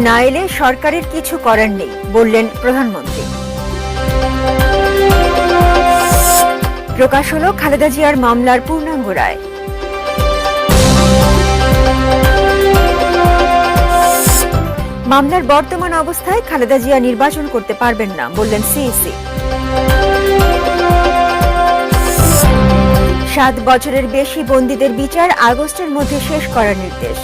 না এলে সরকারের কিছু করার নেই বললেন প্রধানমন্ত্রী। প্রকাশ হলো খালেদা জিয়ার মামলার পূর্ণাঙ্গ রায়। মামলার বর্তমান অবস্থায় খালেদা জিয়া নির্বাচন করতে পারবেন না বললেন সিইসি। 7 বছরের বেশি বন্দীদের বিচার আগস্টের মধ্যে শেষ করার নির্দেশ।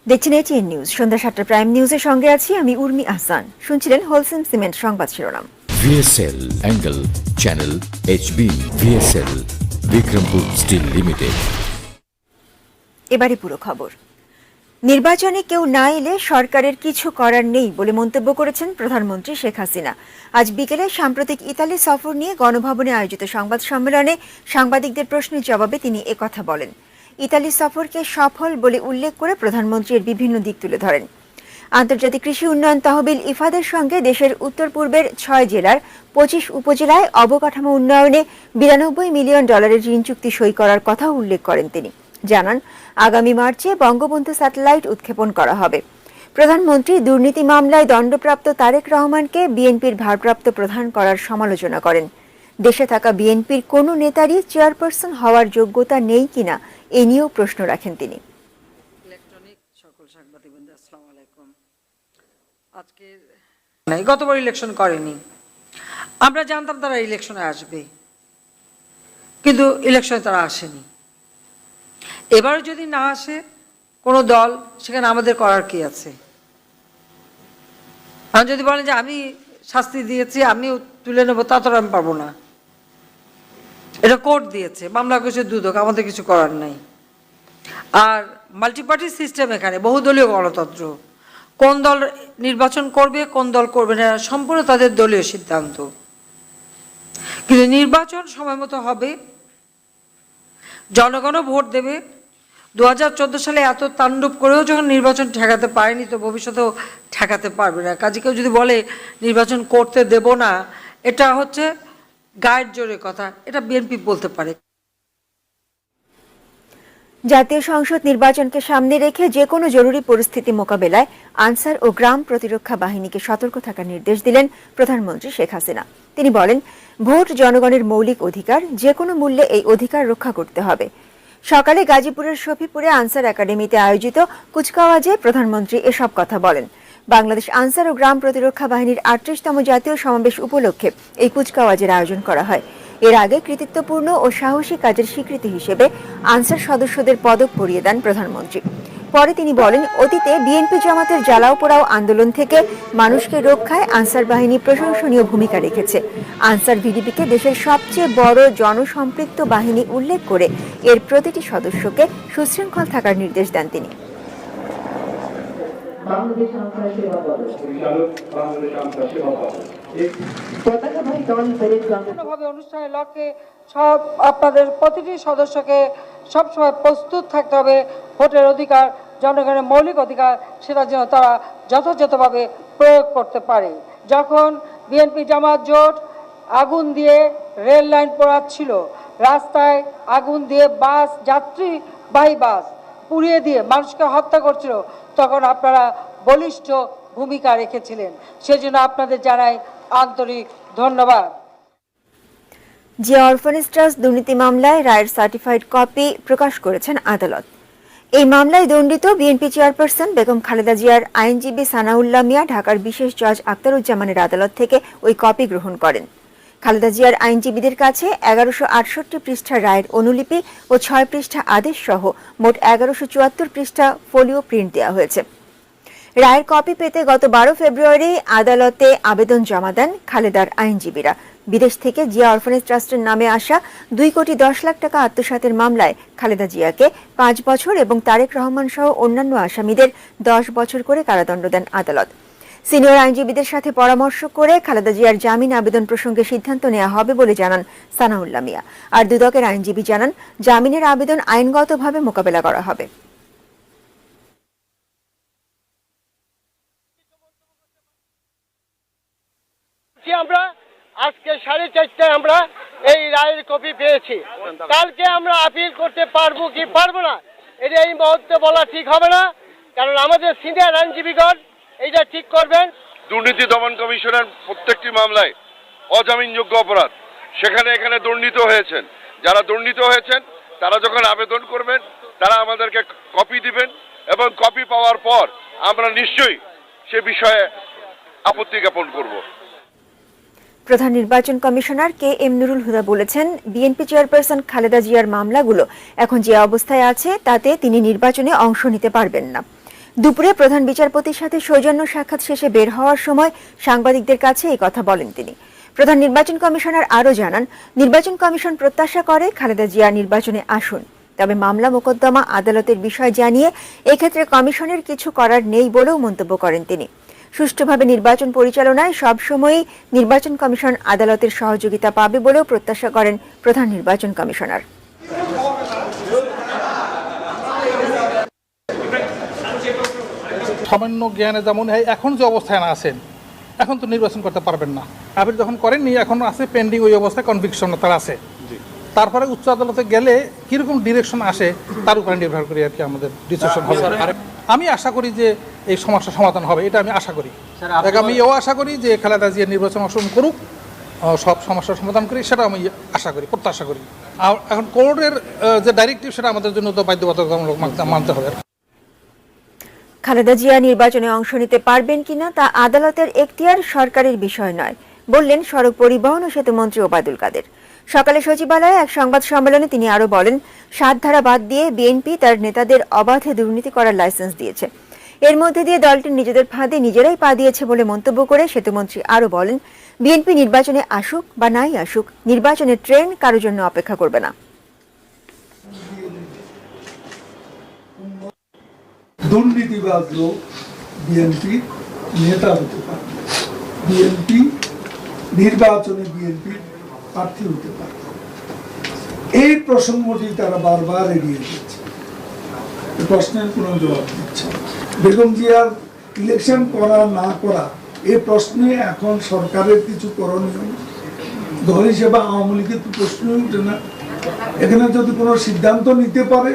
দেখছেন এটিএন নিউজ, সন্ধ্যা 7টা প্রাইম নিউজের সঙ্গে আছি আমি উর্মি আহসান। শুনছিলেন হোলসেম সিমেন্ট সংবাদ শিরোনাম। VSL Angle Channel HB VSL Bikrampur steel limited. এবারে পুরো খবর। নির্বাচনে কেউ না এলে সরকারের কিছু করার নেই বলে মন্তব্য করেছেন প্রধানমন্ত্রী শেখ হাসিনা। আজ বিকেলে সাম্প্রতিক ইতালি সফর নিয়ে গণভবনে আয়োজিত সংবাদ সম্মেলনে সাংবাদিকদের প্রশ্নের জবাবে তিনি একথা বলেন। ইতালি সফরকে সফল বলে উল্লেখ করে প্রধানমন্ত্রী এর বিভিন্ন দিক তুলে ধরেন। আন্তর্জাতিক কৃষি উন্নয়ন তহবিল ইফাদের সঙ্গে দেশের উত্তর পূর্বের 6 জেলার 25 উপজেলায় অবকাঠামো উন্নয়নে $92 মিলিয়ন ঋণ চুক্তি সই করার কথা উল্লেখ করেন তিনি। জানান, আগামী মার্চে বঙ্গবন্ধু স্যাটেলাইট উৎক্ষেপণ করা হবে। প্রধানমন্ত্রী দুর্নীতি মামলায় দণ্ডপ্রাপ্ত তারেক রহমানকে বিএনপির ভারপ্রাপ্ত প্রধান করার সমালোচনা করেন। দেশে থাকা বিএনপির কোনো নেতারই চেয়ারপারসন হওয়ার যোগ্যতা নেই কিনা এ নিয়েও প্রশ্ন রাখেন তিনি। সকল সাংবাদিকবৃন্দ আসসালামু আলাইকুম। আজকে গতবার ইলেকশন করেনি, আমরা জানতাম তারা ইলেকশনে আসবে, কিন্তু ইলেকশনে তারা আসেনি। এবারে যদি না আসে কোনো দল, সেখানে আমাদের করার কি আছে? আর যদি বলেন যে আমি শাস্তি দিয়েছি আমি তুলে নেবো, তা তো আমি পারবো না। এটা কোর্ট দিয়েছে, মামলা করেছে দুদক, আমাদের কিছু করার নাই। আর মাল্টিপার্টি সিস্টেম, এখানে বহুদলীয় গণতন্ত্র, কোন দল নির্বাচন করবে কোন দল করবে না সম্পূর্ণ তাদের দলীয় সিদ্ধান্ত। কিন্তু নির্বাচন সময় মতো হবে, জনগণও ভোট দেবে। 2014 সালে এত তাণ্ডব করেও যখন নির্বাচন ঠেকাতে পারেনি, তো ভবিষ্যতেও ঠেকাতে পারবে না। কাজে কেউ যদি বলে নির্বাচন করতে দেব না, এটা হচ্ছে গায়ের জোরে কথা, এটা বিএনপি বলতে পারে। জাতীয় সংসদ নির্বাচনকে সামনে রেখে যে কোনো জরুরি পরিস্থিতি মোকাবেলায় আনসার ও গ্রাম প্রতিরক্ষা বাহিনীকে সতর্ক থাকার নির্দেশ দিলেন প্রধানমন্ত্রী শেখ হাসিনা। তিনি বলেন, ভোট জনগণের মৌলিক অধিকার, যে কোনো মূল্যে এই অধিকার রক্ষা করতে হবে। সকালে গাজীপুরের শফিপুরে আনসার একাডেমিতে আয়োজিত কুচকাওয়াজে প্রধানমন্ত্রী এসব কথা বলেন। বাংলাদেশ আনসার ও গ্রাম প্রতিরক্ষা বাহিনীর 38তম জাতীয় সমাবেশ উপলক্ষে এই কুচকাওয়াজের আয়োজন করা হয়। এর আগে কৃতিত্বপূর্ণ ও সাহসী কাজের স্বীকৃতি হিসেবে আনসার সদস্যদের পদক পরিয়ে দেন প্রধানমন্ত্রী। পরে তিনি বলেন, অতীতে বিএনপি জামাতের জ্বালাও পোড়াও আন্দোলন থেকে মানুষকে রক্ষায় আনসার বাহিনী প্রশংসনীয় ভূমিকা রেখেছে। আনসার ভিডিপিকে দেশের সবচেয়ে বড় জনসম্পৃক্ত বাহিনী উল্লেখ করে এর প্রতিটি সদস্যকে সুশৃঙ্খল থাকার নির্দেশ দেন তিনি। অনুষ্ঠানের লক্ষ্যে সব আপনাদের প্রতিটি সদস্যকে সবসময় প্রস্তুত থাকতে হবে। ভোটের অধিকার জনগণের মৌলিক অধিকার, সেটা যেন তারা যথাযথভাবে প্রয়োগ করতে পারে। যখন বিএনপি জামাত জোট আগুন দিয়ে রেল লাইন পোড়াচ্ছিল, রাস্তায় আগুন দিয়ে বাস, যাত্রীবাহী বাস পুড়িয়ে দিয়ে মানুষকে হত্যা করছিল, তখন আপনারা বলিষ্ঠ ভূমিকা রেখেছিলেন। সেজন্য আপনাদের জানাই আন্তরিক ধন্যবাদ। জিয়া অরফানেজ ট্রাস্ট দুর্নীতি মামলায় রায়ের সার্টিফাইড কপি প্রকাশ করেছেন আদালত। এই মামলায় দণ্ডিত বিএনপি চেয়ারপারসন বেগম খালেদা জিয়ার আইনজীবী সানাউল্লাহ মিয়া ঢাকার বিশেষ জজ আখতারুজ্জামানের আদালত থেকে ওই কপি গ্রহণ করেন। খালেদা জিয়ার আইনজীবীদের কাছে 1168 পৃষ্ঠা রায়ের অনুলিপি ও 6 পৃষ্ঠা আদেশ সহ মোট 1174 পৃষ্ঠা ফোলিও প্রিন্ট দেওয়া হয়েছে। রায়ের কপি পেতে গত 12 ফেব্রুয়ারি আদালতে আবেদন জমা দেন খালেদার আইনজীবীরা। বিদেশ থেকে জিয়া অরফানেজ ট্রাস্টের নামে আসা 2,10,00,000 টাকা আত্মসাতের মামলায় খালেদা জিয়াকে 5 বছর এবং তারেক রহমান সহ অন্যান্য আসামিদের 10 বছর করে কারাদণ্ড দেন আদালত। সিনিয়র আইনজীবীদের সাথে পরামর্শ করে খালেদা জিয়ার জামিন আবেদন প্রসঙ্গে সিদ্ধান্ত নেওয়া হবে বলে জানান সানাউল্লাহ মিয়া। আর দুদকের আইনজীবী জানান, জামিনের আবেদন আইনগতভাবে মোকাবেলা করা হবে। আমরা আজকে 4:30টায় আমরা এই রায়ের কপি পেয়েছি। কালকে আমরা আপিল করতে পারবো কি পারবো না এটা এই মুহূর্তে বলা ঠিক হবে না, কারণ আমাদের সিনিয়র আইনজীবীগণ এইটা ঠিক করবেন। দুর্নীতি দমন কমিশনের প্রত্যেকটি মামলায় অজামিনযোগ্য অপরাধ, সেখানে এখানে দুর্নীত হয়েছেন, যারা দুর্নীত হয়েছেন তারা যখন আবেদন করবেন তারা আমাদেরকে কপি দিবেন এবং কপি পাওয়ার পর আমরা নিশ্চয়ই সে বিষয়ে আপত্তি জ্ঞাপন করব। প্রধান নির্বাচন কমিশনার KM নুরুল হুদা বলেছেন, বিএনপি চেয়ারপারসন খালেদা জিয়ার মামলাগুলো এখন যে অবস্থায় আছে তাতে তিনি নির্বাচনে অংশ নিতে পারবেন না। দুপুরে প্রধান বিচারপতির সাথে সৌজন্য সাক্ষাৎ শেষে বের হওয়ার সময় সাংবাদিকদের কাছে এই কথা বলেন তিনি। প্রধান নির্বাচন কমিশনার আরও জানান, নির্বাচন কমিশন প্রত্যাশা করে খালেদা জিয়া নির্বাচনে আসুন, তবে মামলা মোকদ্দমা আদালতের বিষয় জানিয়ে এক্ষেত্রে কমিশনের কিছু করার নেই বলেও মন্তব্য করেন তিনি। সুষ্ঠুভাবে নির্বাচন পরিচালনায় সবসময়ই নির্বাচন কমিশন আদালতের সহযোগিতা পাবে বলেও প্রত্যাশা করেন প্রধান নির্বাচন কমিশনার। সামান্য জ্ঞানে যেমন এখন যে অবস্থায় না আছেন, এখন তো নির্বাচন করতে পারবেন না। আপিল যখন করেননি, এখন আছে পেন্ডিং, ওই অবস্থায় কনভিকশন তার আছে। তারপরে উচ্চ আদালতে গেলে কিরকম ডিরেকশন আসে তার উপরে নির্ভর করি আর কি আমাদের ডিসিশন হবে। আমি আশা করি যে এই সমস্যার সমাধান হবে, এটা আমি আশা করি। আমি এও আশা করি যে খালেদা জিয়া নির্বাচন অংশগ্রহণ করুক, সব সমস্যার সমাধান করি, সেটা আমি আশা করি, প্রত্যাশা করি। আর এখন কোর্টের যে ডাইরেক্টিভ সেটা আমাদের জন্য তো বাধ্যবাধকতামূলক মানতে হবে। খালেদা জিয়া নির্বাচনে অংশ নিতে পারবেন কিনা তা আদালতের এখতিয়ার, সরকারের বিষয় নয় বললেন সড়ক পরিবহন ও সেতুমন্ত্রী ওবায়দুল কাদের। সকালে সচিবালয়ে এক সংবাদ সম্মেলনে তিনি আরও বলেন, ৭ ধারা বাদ দিয়ে বিএনপি তার নেতাদের অবাধে দুর্নীতি করার লাইসেন্স দিয়েছে। এর মধ্যে দিয়ে দলটি নিজেদের ফাঁদে নিজেরাই পা দিয়েছে বলে মন্তব্য করে সেতুমন্ত্রী আরও বলেন, বিএনপি নির্বাচনে আসুক বা নাই আসুক, নির্বাচনের ট্রেন কারোর জন্য অপেক্ষা করবে না। দুর্নীতিবাজ লোক বিএনপি নেতা হতে পারে, বিএনপি নির্বাচনে বিএনপি প্রার্থী হতে পারে। এই প্রসঙ্গটি তারা বারবার এড়িয়ে দিচ্ছে, প্রশ্নের কোনো জবাব দিচ্ছে না। বেগম জিয়ার ইলেকশন করা না করা এই প্রশ্নে এখন সরকারের কিছু করণীয়, দল হিসেবে আওয়ামী লীগের তো প্রশ্নই উঠে না। এখানে যদি কোনো সিদ্ধান্ত নিতে পারে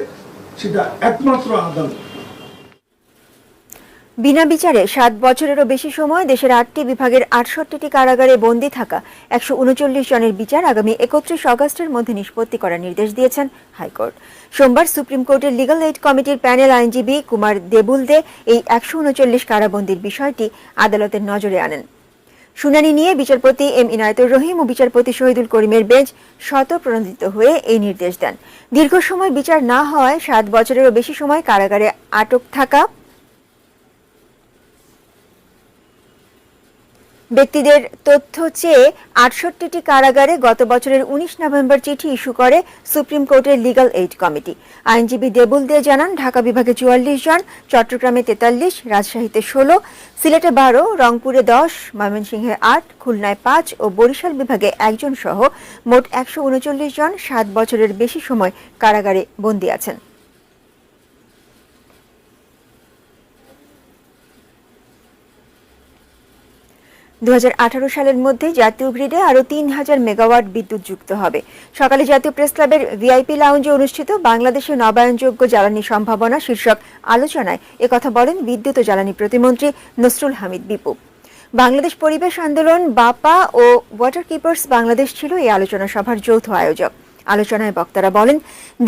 সেটা একমাত্র আদালত। বিনা বিচারে 7 বছরেরও বেশি সময় দেশের 8টি বিভাগের 68টি কারাগারে বন্দী থাকা 139 জনের বিচার আগামী 31 আগস্টের মধ্যে নিষ্পত্তি করার নির্দেশ দিয়েছেন হাইকোর্ট। সোমবার সুপ্রিম কোর্টের লিগ্যাল এইড কমিটির প্যানেল আইনজীবী কুমার দেবুলদে এই 139 কারাবন্দীর বিষয়টি আদালতের নজরে আনেন। শুনানি নিয়ে বিচারপতি এম ইনায়েতুর রহিম ও বিচারপতি শহীদুল করিমের বেঞ্চ স্বতঃপ্রণোদিত হয়ে এই নির্দেশ দেন। দীর্ঘ সময় বিচার না হওয়ায় 7 বছরেরও বেশি সময় কারাগারে আটক থাকা ব্যক্তিদের তথ্য চেয়ে 68টি কারাগারে গত বছরের 19 নভেম্বর চিঠি ইস্যু করে সুপ্রিম কোর্টের লিগ্যাল এইড কমিটি। আইনজীবী দেবুলদে জানান, ঢাকা বিভাগে 44 জন, চট্টগ্রামে 43, রাজশাহীতে 16, সিলেটে 12, রংপুরে 10, ময়মনসিংহে 8, খুলনায় 5 ও বরিশাল বিভাগে 1 জন সহ মোট 139 জন 7 বছরের বেশি সময় কারাগারে বন্দী আছেন। 2018 সালের মধ্যে জাতীয় গ্রিডে আরও 3000 মেগাওয়াট বিদ্যুৎ যুক্ত হবে। সকালে জাতীয় প্রেস ক্লাবের ভিআইপি লাউঞ্জে অনুষ্ঠিত বাংলাদেশে নবায়নযোগ্য জ্বালানি সম্ভাবনা শীর্ষক আলোচনায় একথা বলেন বিদ্যুৎ ও জ্বালানি প্রতিমন্ত্রী নসরুল হামিদ বিপু। বাংলাদেশ পরিবেশ আন্দোলন, বাপা ও ওয়াটার কিপার্স বাংলাদেশ ছিল এই আলোচনা সভার যৌথ আয়োজক। আলোচনায় বক্তারা বলেন,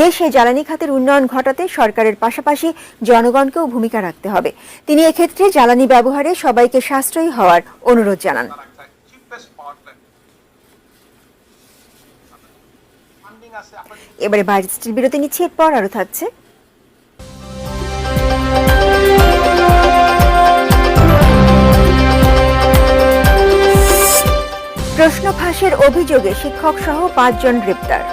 দেশে জ্বালানি খাতের উন্নয়ন ঘটাতে সরকারের পাশাপাশি জনগণকেও ভূমিকা রাখতে হবে। তিনি এক্ষেত্রে জ্বালানি ব্যবহারে সবাইকে সাশ্রয়ী হওয়ার অনুরোধ জানান। এবারে বাইরের স্টিল বিরতি নিচ্ছি, এরপর আরো থাকছে। প্রশ্ন ফাঁসের অভিযোগে শিক্ষক সহ 5 জন গ্রেপ্তার।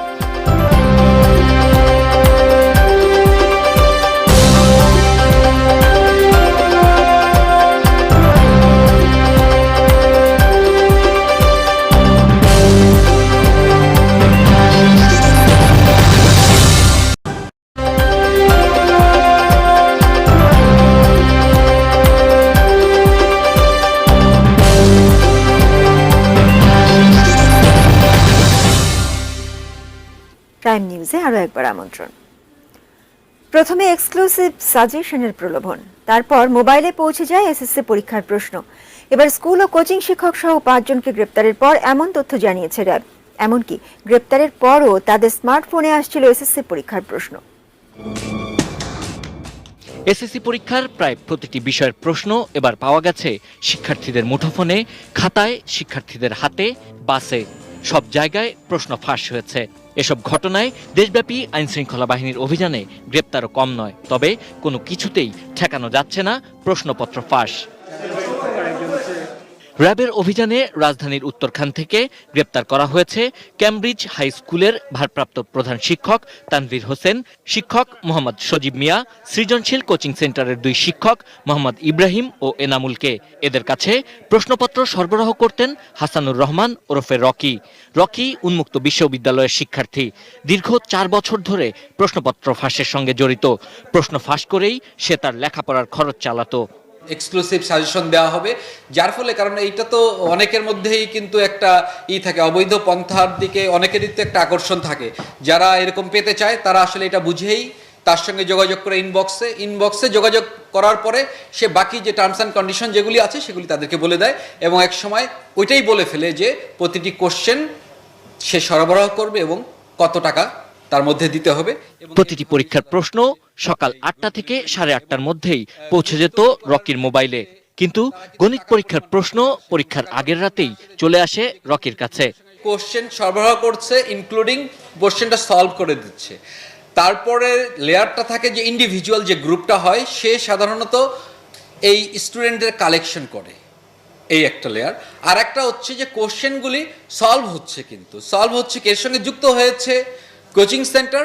প্রাইম নিউজে আরও একবার আমন্ত্রণ। প্রথমে এক্সক্লুসিভ সাজেশনের প্রলোভন, তারপর মোবাইলে পৌঁছে যায় এসএসসি পরীক্ষার প্রশ্ন। এবার স্কুল ও কোচিং শিক্ষক সহ 5 জনকে গ্রেপ্তারের পর এমন তথ্য জানিয়েছে র্যাব। এমনকি গ্রেপ্তারের পরও তাদের স্মার্টফোনে আসছিল এসএসসি পরীক্ষার প্রশ্ন। এসএসসি পরীক্ষার প্রায় প্রতিটি বিষয়ের প্রশ্ন এবার পাওয়া গেছে শিক্ষার্থীদের মুঠোফোনে, খাতায়, শিক্ষার্থীদের হাতে, বাসে, সব জায়গায় প্রশ্ন ফাঁস হয়েছে। এসব ঘটনায় দেশব্যাপী আইনশৃঙ্খলা বাহিনীর অভিযানে গ্রেপ্তারও কম নয়। তবে কোনো কিছুতেই ঠেকানো যাচ্ছে না প্রশ্নপত্র ফাঁস। র্যাবের অভিযানে রাজধানীর উত্তরখান থেকে গ্রেপ্তার করা হয়েছে ক্যামব্রিজ হাই স্কুলের ভারপ্রাপ্ত প্রধান শিক্ষক তানভীর হোসেন, শিক্ষক মোহাম্মদ সজীব মিয়া, সৃজনশীল কোচিং সেন্টারের 2 শিক্ষক মোহাম্মদ ইব্রাহিম ও এনামুলকে। এদের কাছে প্রশ্নপত্র সরবরাহ করতেন হাসানুর রহমান ওরফে রকি। রকি উন্মুক্ত বিশ্ববিদ্যালয়ের শিক্ষার্থী, দীর্ঘ 4 বছর ধরে প্রশ্নপত্র ফাঁসের সঙ্গে জড়িত। প্রশ্ন ফাঁস করেই সে তার লেখাপড়ার খরচ চালাতো। এক্সক্লুসিভ সাজেশন দেওয়া হবে, যার ফলে, কারণ এইটা তো অনেকের মধ্যেই কিন্তু একটা থাকে, অবৈধ পন্থার দিকে অনেকেরই তো একটা আকর্ষণ থাকে। যারা এরকম পেতে চায় তারা আসলে এটা বুঝেই তার সঙ্গে যোগাযোগ করে ইনবক্সে যোগাযোগ করার পরে সে বাকি যে টার্মস অ্যান্ড কন্ডিশন যেগুলি আছে সেগুলি তাদেরকে বলে দেয়, এবং এক সময় ওইটাই বলে ফেলে যে প্রতিটি কোশ্চেন সে সরবরাহ করবে এবং কত টাকা তার মধ্যে দিতে হবে। প্রতিটি পরীক্ষার প্রশ্ন সকাল 8টা থেকে 8:30টার মধ্যেই পৌঁছে যেত রকির মোবাইলে, কিন্তু গণিত পরীক্ষার প্রশ্ন পরীক্ষার আগের রাতেই চলে আসে রকির কাছে। কোশ্চেন সরবরাহ করছে, ইনক্লুডিং কোশ্চেনটা সলভ করে দিচ্ছে। তারপরে লেয়ারটা থাকে যে ইন্ডিভিজুয়াল যে গ্রুপটা হয়, সে সাধারণত এই স্টুডেন্টদের কালেকশন করে, এই একটা লেয়ার। আর একটা হচ্ছে যে কোশ্চেনগুলি সলভ হচ্ছে, কিন্তু সলভ হচ্ছে এর সঙ্গে যুক্ত হয়েছে কোচিং সেন্টার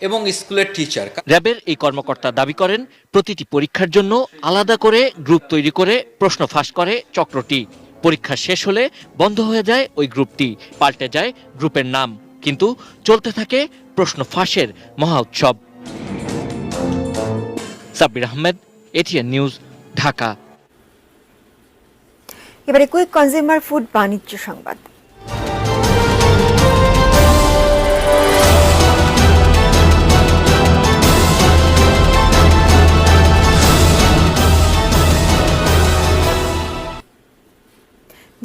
এবং স্কুলের টিচার। র্যাবের এই কর্মকর্তা দাবি করেন, প্রতিটি পরীক্ষার জন্য আলাদা করে গ্রুপ তৈরি করে প্রশ্ন ফাঁস করে চক্রটি। পরীক্ষা শেষ হলে বন্ধ হয়ে যায় ওই গ্রুপটি, পাল্টে যায় গ্রুপের নাম, কিন্তু চলতে থাকে প্রশ্ন ফাঁসের মহা উৎসব। Sabbir Ahmed, ATN news, Dhaka. এবারে কুইক কনজিউমার ফুড বাণিজ্য সংবাদ।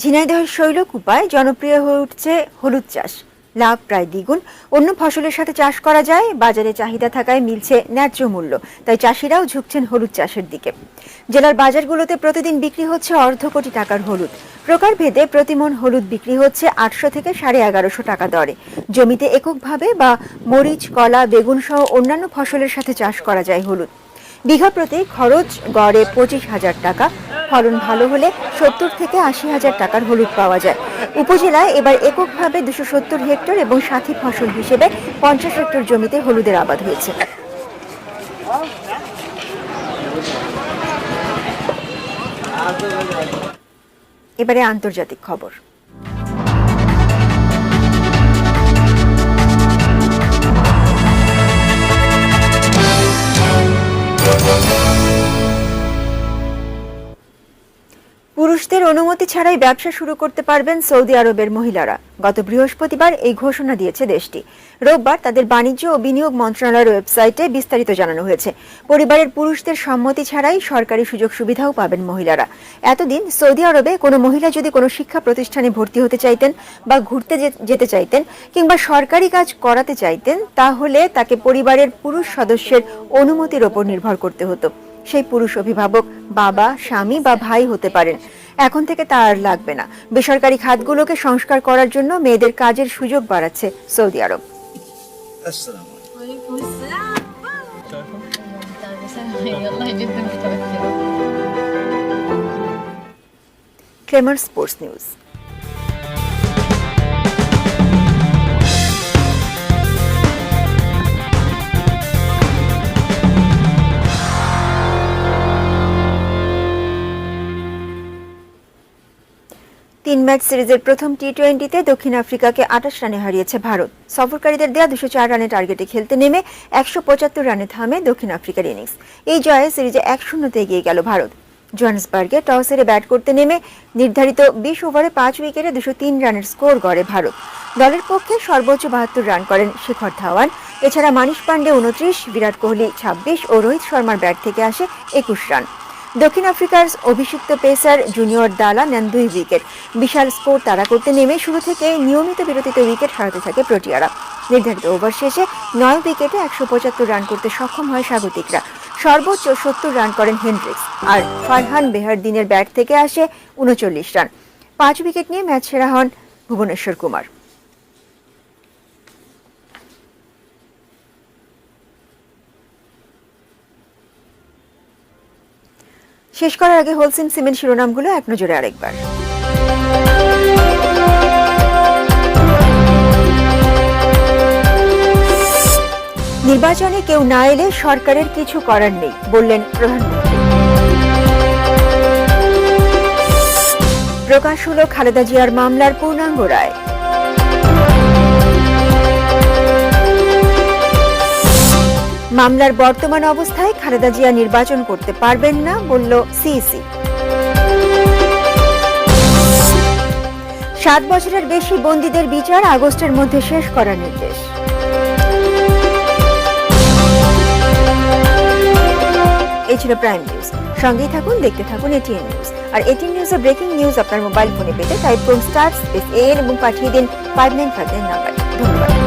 ঝিনাইদহের শৈলকুপায় জনপ্রিয় হয়ে উঠছে হলুদ চাষ। লাভ প্রায় দ্বিগুণ। অন্য ফসলের সাথে চাষ করা যায়, বাজারে চাহিদা থাকায় মিলছে ন্যায্য মূল্য, তাই চাষিরাও ঝুঁকছেন হলুদ চাষের দিকে। জেলার বাজারগুলোতে প্রতিদিন বিক্রি হচ্ছে 1.5 কোটি টাকার হলুদ। প্রকারভেদে প্রতিমন হলুদ বিক্রি হচ্ছে 800 থেকে 1150 টাকা দরে। জমিতে এককভাবে বা মরিচ, কলা, বেগুন সহ অন্যান্য ফসলের সাথে চাষ করা যায় হলুদ। বিঘা প্রতি খরচ গড়ে 25,000 টাকা। ফলন ভালো হলে 70 থেকে 80,000 টাকার হলুদ পাওয়া যায়। উপজেলায় এবার এককভাবে 270 হেক্টর এবং সাথী ফসল হিসেবে 50 হেক্টর জমিতে হলুদের আবাদ হয়েছে। এবারে আন্তর্জাতিক খবর। পুরুষদের অনুমতি ছাড়াই ব্যবসা শুরু করতে পারবেন সৌদি আরবের মহিলারা। গত বৃহস্পতিবার এই ঘোষণা দিয়েছে দেশটি। রোববার তাদের বাণিজ্য ও বিনিয়োগ মন্ত্রণালয়ের ওয়েবসাইটে বিস্তারিত জানানো হয়েছে। পরিবারের পুরুষদের সম্মতি ছাড়াই সরকারি সুযোগ সুবিধাও পাবেন মহিলারা। এতদিন সৌদি আরবে কোনো মহিলা যদি কোনো শিক্ষা প্রতিষ্ঠানে ভর্তি হতে চাইতেন বা ঘুরতে যেতে চাইতেন কিংবা সরকারি কাজ করাতে চাইতেন, তাহলে তাকে পরিবারের পুরুষ সদস্যের অনুমতির ওপর নির্ভর করতে হতো। সেই পুরুষ অভিভাবক বাবা, স্বামী বা ভাই হতে পারেন। এখন থেকে তা আর লাগবে না। বেসরকারি খাতগুলোকে সংস্কার করার জন্য মেয়েদের কাজের সুযোগ বাড়াচ্ছে সৌদি আরব। ক্লেমার স্পোর্টস নিউজ। তিন ম্যাচ সিরিজের প্রথম টি-20তে দক্ষিণ আফ্রিকাকে 28 রানে হারিয়েছে ভারত। সফরকারীদের দেয়া 204 রানের টার্গেটে খেলতে নেমে 175 রানে থামে দক্ষিণ আফ্রিকার ইনিংস। এই জয়ে সিরিজে 1-0 এগিয়ে গেল ভারত। জোহান্সবার্গে টস হেরে ব্যাট করতে নেমে নির্ধারিত 20 ওভারে 5 উইকেটে 203 রানের স্কোর গড়ে ভারত। দলের পক্ষে সর্বোচ্চ ৭২ রান করেন শিখর ধাওয়ান। এছাড়া মানিশ পান্ডে ২৯, বিরাট কোহলি ২৬ ও রোহিত শর্মার ব্যাট থেকে আসে ২১ রান। দক্ষিণ আফ্রিকার অভিষিক্ত পেসার জুনিয়র দালা নেন ২ উইকেট। বিশাল স্কোর তাড়া করতে নেমে শুরু থেকে নিয়মিত বিরতিতে উইকেট হারাতে থাকে প্রোটিয়ারা। নির্ধারিত ওভার শেষে ৯ উইকেটে ১৭৫ রান করতে সক্ষম হয় স্বাগতিকরা। সর্বোচ্চ ৭০ রান করেন হেনড্রিক্স, আর ফারহান বেহারদিনের ব্যাট থেকে আসে ৩৯ রান। ৫ উইকেট নিয়ে ম্যাচ সেরা হন ভুবনেশ্বর কুমার। শেষ করার আগে হোলসিম সিমেন্ট শিরোনামগুলো এক নজরে আরেকবার। নির্বাচনে কেউ না এলে সরকারের কিছু করার নেই, বললেন প্রধানমন্ত্রী। প্রকাশ হলো খালেদা জিয়ার মামলার পূর্ণাঙ্গ রায়। মামলার বর্তমান অবস্থায় খালেদা জিয়া নির্বাচন করতে পারবেন না, বলল সিইসি। ৭ বছরের বেশি বন্দীদের বিচার আগস্টের মধ্যে শেষ করার নির্দেশ। এই ছিল প্রাইম নিউজ। সঙ্গেই থাকুন, দেখতে থাকুন এটিএন নিউজ। আর এটিএন নিউজের ব্রেকিং নিউজ আপনার মোবাইল ফোনে পেতে টাইপ করুন *AN এবং পাঠিয়ে দিন 5959 নাম্বার। ধন্যবাদ।